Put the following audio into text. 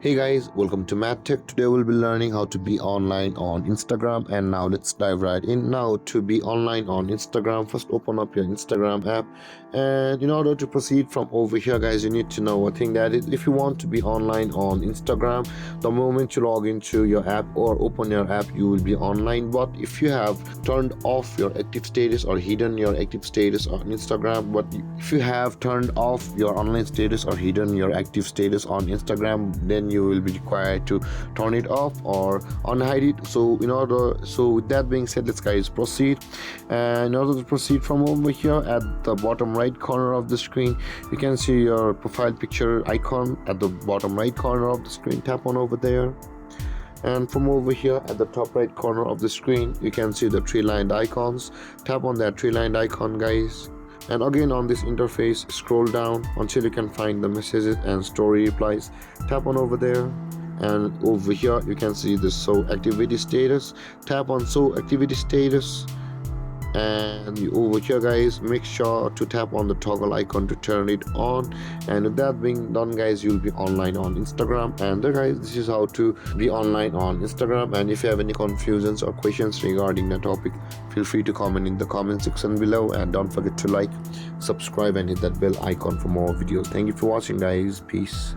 Hey guys, welcome to MathTech. Today we'll be learning how to be online on Instagram, and now let's dive right in. Now to be online on Instagram, first open up your Instagram app, and in order to proceed from over here guys, you need to know one thing, that is, if you want to be online on Instagram, the moment you log into your app or open your app, you will be online. But if you have turned off your active status or hidden your active status on Instagram, but if you have turned off your online status or hidden your active status on Instagram, then you will be required to turn it off or unhide it. So with that being said, let's guys proceed. And in order to proceed from over here, at the bottom right corner of the screen, you can see your profile picture icon at the bottom right corner of the screen. Tap on over there, and from over here at the top right corner of the screen, you can see the three lined icons. Tap on that three lined icon guys, and again on this interface, scroll down until you can find the messages and story replies. Tap on over there, and over here you can see the show activity status. Tap on show activity status, and over here guys, make sure to tap on the toggle icon to turn it on. And with that being done guys, you'll be online on Instagram. And there guys, this is how to be online on Instagram. And if you have any confusions or questions regarding the topic, feel free to comment in the comment section below, and don't forget to like, subscribe, and hit that bell icon for more videos. Thank you for watching guys. Peace.